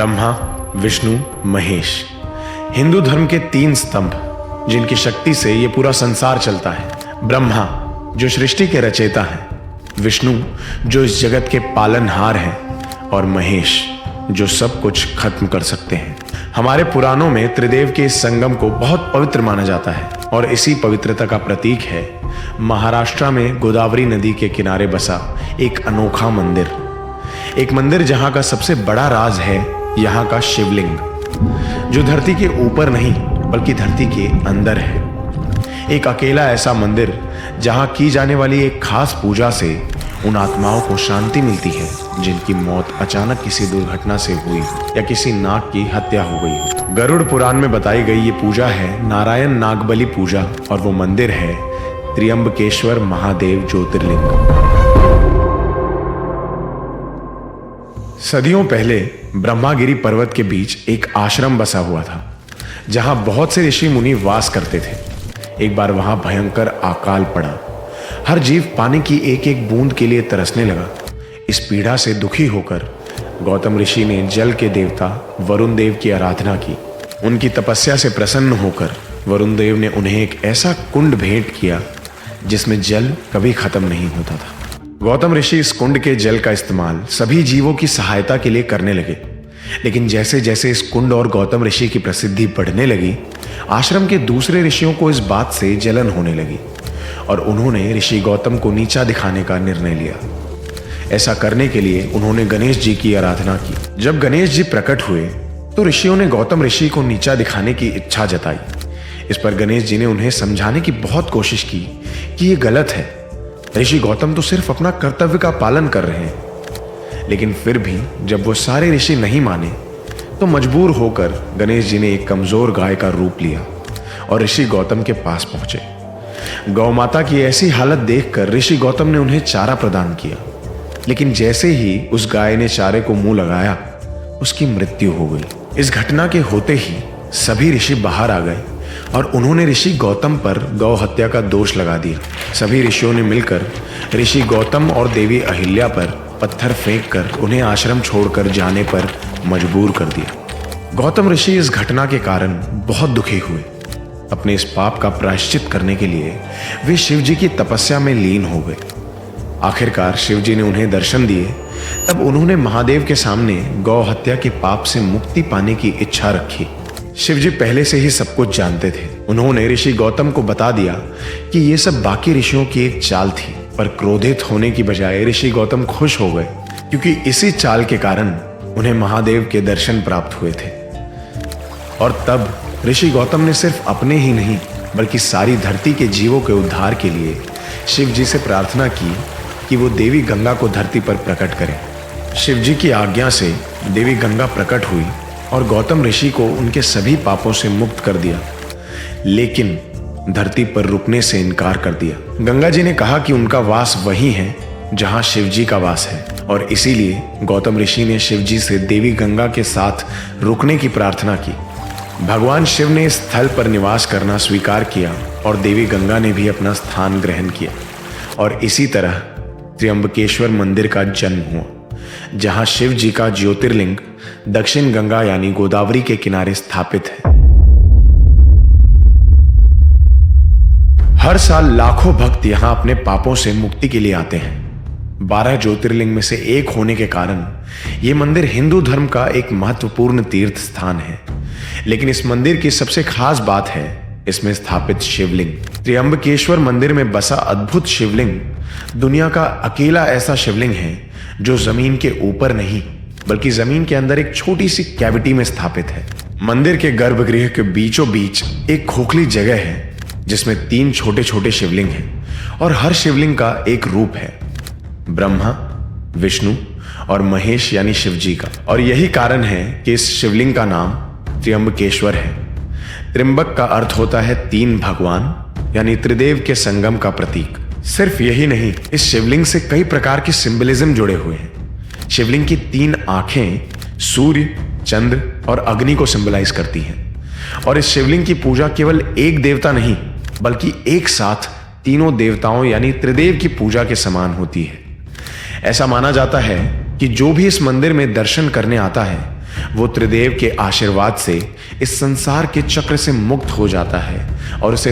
ब्रह्मा, विष्णु, महेश, हिंदू धर्म के 3 स्तंभ जिनकी शक्ति से ये पूरा संसार चलता है। ब्रह्मा जो सृष्टि के रचयिता हैं, विष्णु जो इस जगत के पालनहार हैं और महेश जो सब कुछ खत्म कर सकते हैं। हमारे पुराणों में त्रिदेव के इस संगम को बहुत पवित्र माना जाता है और इसी पवित्रता का प्रतीक है महाराष्ट्र में गोदावरी नदी के किनारे बसा एक अनोखा मंदिर। एक मंदिर जहां का सबसे बड़ा राज है यहाँ का शिवलिंग, जो धरती के ऊपर नहीं बल्कि धरती के अंदर है। एक अकेला ऐसा मंदिर जहां की जाने वाली एक खास पूजा से उन आत्माओं को शांति मिलती है जिनकी मौत अचानक किसी दुर्घटना से हुई या किसी नाग की हत्या हो गई हो। गरुड़ पुराण में बताई गई ये पूजा है नारायण नागबली पूजा और वो मंदिर है त्र्यंबकेश्वर महादेव ज्योतिर्लिंग। सदियों पहले ब्रह्मागिरी पर्वत के बीच एक आश्रम बसा हुआ था जहां बहुत से ऋषि मुनि वास करते थे। एक बार वहां भयंकर अकाल पड़ा। हर जीव पानी की एक एक बूंद के लिए तरसने लगा। इस पीड़ा से दुखी होकर गौतम ऋषि ने जल के देवता वरुण देव की आराधना की। उनकी तपस्या से प्रसन्न होकर वरुण देव ने उन्हें एक ऐसा कुंड भेंट किया जिसमें जल कभी खत्म नहीं होता था। गौतम ऋषि इस कुंड के जल का इस्तेमाल सभी जीवों की सहायता के लिए करने लगे। लेकिन जैसे जैसे इस कुंड और गौतम ऋषि की प्रसिद्धि बढ़ने लगी, आश्रम के दूसरे ऋषियों को इस बात से जलन होने लगी और उन्होंने ऋषि गौतम को नीचा दिखाने का निर्णय लिया। ऐसा करने के लिए उन्होंने गणेश जी की आराधना की। जब गणेश जी प्रकट हुए तो ऋषियों ने गौतम ऋषि को नीचा दिखाने की इच्छा जताई। इस पर गणेश जी ने उन्हें समझाने की बहुत कोशिश की कि ये गलत है। ऋषि गौतम तो सिर्फ अपना कर्तव्य का पालन कर रहे हैं। लेकिन फिर भी जब वो सारे ऋषि नहीं माने तो मजबूर होकर गणेश जी ने एक कमजोर गाय का रूप लिया और ऋषि गौतम के पास पहुंचे। गौ माता की ऐसी हालत देखकर ऋषि गौतम ने उन्हें चारा प्रदान किया। लेकिन जैसे ही उस गाय ने चारे को मुंह लगाया, उसकी मृत्यु हो गई। इस घटना के होते ही सभी ऋषि बाहर आ गए और उन्होंने ऋषि गौतम पर गौ हत्या का दोष लगा दिया। सभी ऋषियों ने मिलकर ऋषि गौतम और देवी अहिल्या पर पत्थर फेंककर उन्हें आश्रम छोड़कर जाने पर मजबूर कर दिया। गौतम ऋषि इस घटना के कारण बहुत दुखी हुए। अपने इस पाप का प्रायश्चित करने के लिए वे शिव जी की तपस्या में लीन हो गए। आखिरकार शिव जी ने उन्हें दर्शन दिए। तब उन्होंने महादेव के सामने गौ हत्या के पाप से मुक्ति पाने की इच्छा रखी। शिव जी पहले से ही सब कुछ जानते थे। उन्होंने ऋषि गौतम को बता दिया कि ये सब बाकी ऋषियों की एक चाल थी। पर क्रोधित होने की बजाय ऋषि गौतम खुश हो गए क्योंकि इसी चाल के कारण उन्हें महादेव के दर्शन प्राप्त हुए थे। और तब ऋषि गौतम ने सिर्फ अपने ही नहीं बल्कि सारी धरती के जीवों के उद्धार के लिए शिव जी से प्रार्थना की कि वो देवी गंगा को धरती पर प्रकट करें। शिव जी की आज्ञा से देवी गंगा प्रकट हुई और गौतम ऋषि को उनके सभी पापों से मुक्त कर दिया, लेकिन धरती पर रुकने से इनकार कर दिया। गंगा जी ने कहा कि उनका वास वही है जहां शिव जी का वास है और इसीलिए गौतम ऋषि ने शिव जी से देवी गंगा के साथ रुकने की प्रार्थना की। भगवान शिव ने इस स्थल पर निवास करना स्वीकार किया और देवी गंगा ने भी अपना स्थान ग्रहण किया और इसी तरह त्र्यंबकेश्वर मंदिर का जन्म हुआ, जहां शिव जी का ज्योतिर्लिंग दक्षिण गंगा यानी गोदावरी के किनारे स्थापित है। हर साल लाखों भक्त यहां अपने पापों से मुक्ति के लिए आते हैं। 12 ज्योतिर्लिंग में से एक होने के कारण यह मंदिर हिंदू धर्म का एक महत्वपूर्ण तीर्थ स्थान है। लेकिन इस मंदिर की सबसे खास बात है इसमें स्थापित शिवलिंग। त्र्यंबकेश्वर मंदिर में बसा अद्भुत शिवलिंग दुनिया का अकेला ऐसा शिवलिंग है जो जमीन के ऊपर नहीं बल्कि जमीन के अंदर एक छोटी सी कैविटी में स्थापित है। मंदिर के गर्भगृह के बीचों बीच एक खोखली जगह है जिसमें 3 छोटे छोटे शिवलिंग हैं और हर शिवलिंग का एक रूप है, ब्रह्मा, विष्णु और महेश यानी शिव जी का। और यही कारण है कि इस शिवलिंग का नाम त्र्यंबकेश्वर है। त्र्यंबक का अर्थ होता है 3 भगवान यानी त्रिदेव के संगम का प्रतीक। सिर्फ यही नहीं, इस शिवलिंग से कई प्रकार के सिंबलिज्म जुड़े हुए हैं। शिवलिंग की 3 आंखें सूर्य, चंद्र और अग्नि को सिंबलाइज करती हैं और इस शिवलिंग की पूजा केवल एक देवता नहीं बल्कि एक साथ तीनों देवताओं यानी त्रिदेव की पूजा के समान होती है। ऐसा माना जाता है कि जो भी इस मंदिर में दर्शन करने आता है वो त्रिदेव के आशीर्वाद से इस संसार के चक्र से मुक्त हो जाता है और उसे